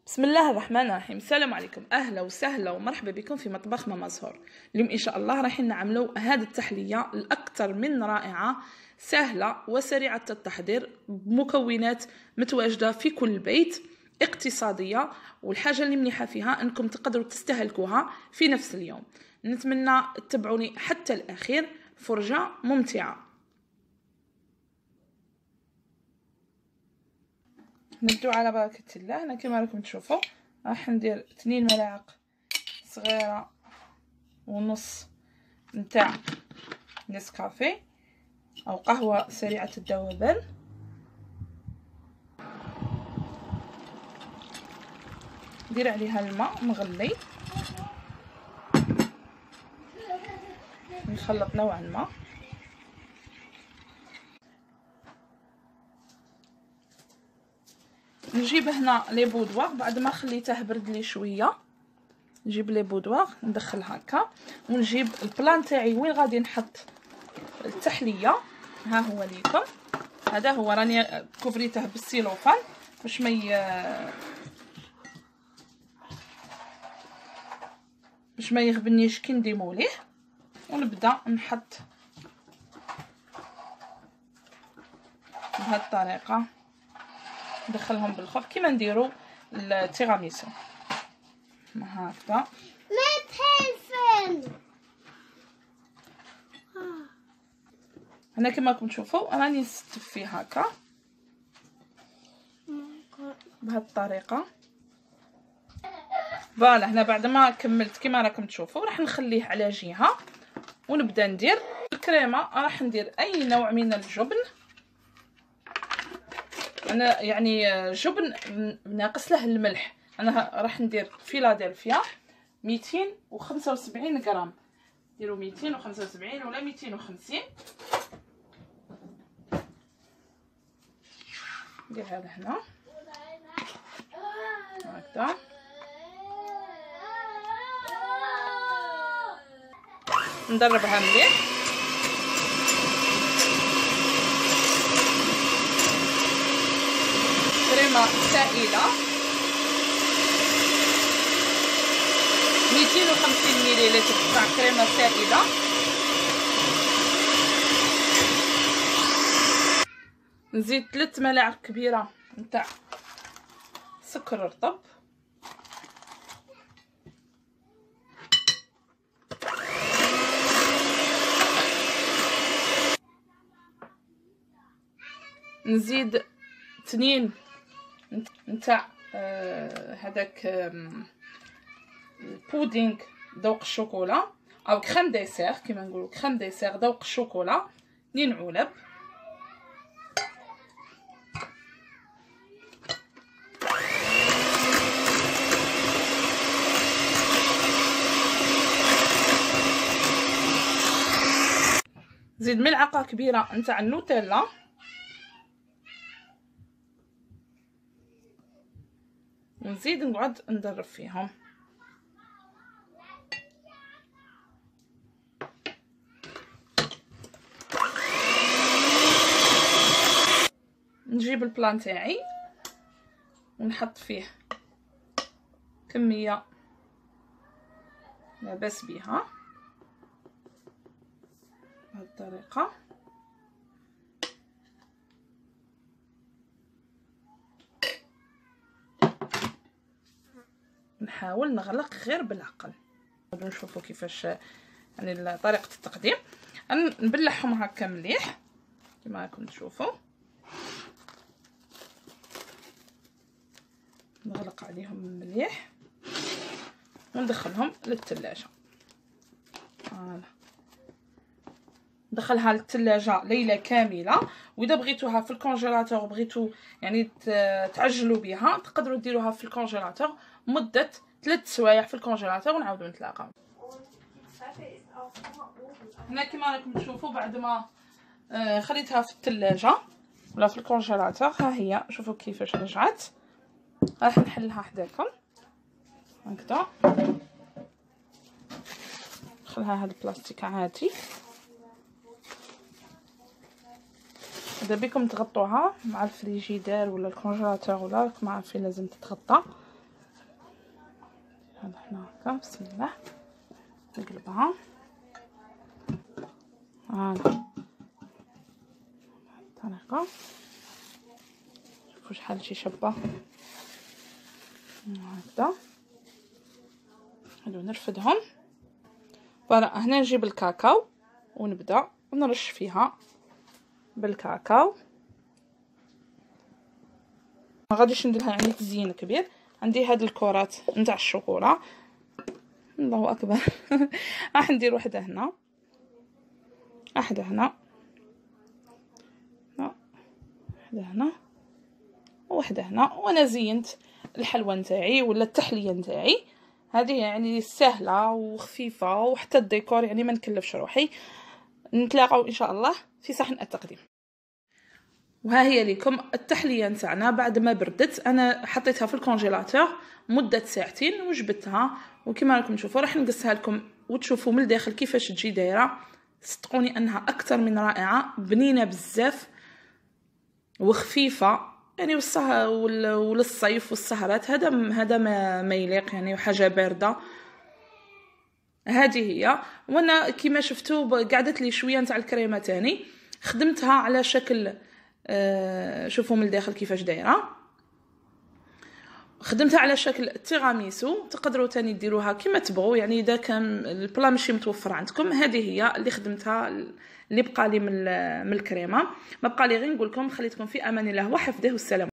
بسم الله الرحمن الرحيم. السلام عليكم، اهلا وسهلا ومرحبا بكم في مطبخ ماما زهور. اليوم ان شاء الله راح نعملوا هذه التحليه الاكثر من رائعه، سهله وسريعه التحضير بمكونات متواجده في كل بيت، اقتصاديه، والحاجه اللي منيحه فيها انكم تقدروا تستهلكوها في نفس اليوم. نتمنى تتبعوني حتى الاخير، فرجه ممتعه. نبدو على بركة الله. هنا كما راكم تشوفوا راح ندير 2 ملاعق صغيرة ونص نتاع نسكافيه او قهوة سريعة الذوبان. ندير عليها الماء مغلي، نخلط نوعا ما. نجيب هنا لي بودوار بعد ما خليته برد لي شويه، نجيب لي بودوار ندخل هكا، ونجيب البلان تاعي وين غادي نحط التحليه. ها هو ليكم، هذا هو راني كوفريته بالسيلوفان باش ما يغبنيش كي نديمو ليه. ونبدا نحط بهذه الطريقه، ندخلهم بالخف كيما نديرو التيراميسو هكذا. ما تهلفن. هنا كما راكم تشوفوا راني نستف فيه هكا بهذه الطريقه. فوالا هنا بعد ما كملت كما راكم تشوفوا راح نخليه على جهه، ونبدا ندير الكريمه. راح ندير اي نوع من الجبن، انا يعني جبن ناقص له الملح. انا راح ندير فيلادلفيا 275 غرام، ديروا 275 ولا 250. ندير هذا هنا هكذا، ندربها مليح. كريمه سائله 250 مليلتر تاع كريمه سائله. نزيد 3 ملاعق كبيره نتاع سكر رطب، نزيد 2 نتاع هذاك البودينغ ذوق الشوكولا او كريم ديسير كيما نقولوا، كريم ديسير ذوق الشوكولا 2 علب. زيد ملعقه كبيره نتاع النوتيلا، ونزيد نقعد ندرب فيهم. نجيب البلان تاعي ونحط فيه كميه لاباس بها بهذه الطريقه. نحاول نغلق غير بالعقل. نشوفوا كيفاش يعني طريقه التقديم. نبلعهم هكا مليح كما راكم تشوفوا، نغلق عليهم مليح وندخلهم للثلاجه. فوالا ندخلها للثلاجه ليله كامله. واذا بغيتوها في الكونجيلاتور وبغيتو يعني تعجلوا بها، تقدروا ديروها في الكونجيلاتور مده 3 سوايع في الكونجيلاتور ونعاودوا نتلاقاو. هنا كما راكم تشوفوا بعد ما خليتها في الثلاجه ولا في الكونجيلاتور، ها هي شوفوا كيفاش رجعت. راح نحلها حداكم هكذا، نخلها هذا البلاستيك عادي. اذا بكم تغطوها مع الفريجيدير ولا الكونجيلاتور ولا راكم عارفين لازم تتغطى. هذا هنا هكا. بسم الله نقلبها هذا الطريقه. شوفوا شحال شي شابه هكذا. هادو نرفدهم. فوالا هنا نجيب الكاكاو ونبدا نرش فيها بالكاكاو. ما غاديش نديرها يعني تزيين كبير. عندي هاد الكرات نتاع الشوكولا. الله اكبر. راح ندير وحده هنا، واحده هنا، واحده هنا، وواحده هنا. وانا زينت الحلوى نتاعي ولا التحليه نتاعي. هذه يعني سهله وخفيفه، وحتى الديكور يعني ما نكلفش روحي. نتلاقاو ان شاء الله في صحن التقديم. وها هي لكم التحليه نتاعنا بعد ما بردت. انا حطيتها في الكونجيلاتور مده ساعتين وجبتها، وكما راكم تشوفوا راح نقصها لكم وتشوفوا من الداخل كيفاش تجي دايره. صدقوني انها اكثر من رائعه، بنينه بزاف وخفيفه يعني. وللصيف والسهرات هذا ما يليق يعني، وحاجه بارده. هذه هي. وانا كما شفتوا قعدت لي شويه نتاع الكريمه تاني، خدمتها على شكل شوفوا من الداخل كيفاش دايره. خدمتها على شكل تيراميسو. تقدروا تاني ديروها كما تبغوا يعني، اذا كان البلا ماشي متوفر عندكم. هذه هي اللي خدمتها، اللي بقى لي من الكريمه. ما بقى لي غير نقول لكم خليتكم في امان الله وحفظه والسلام.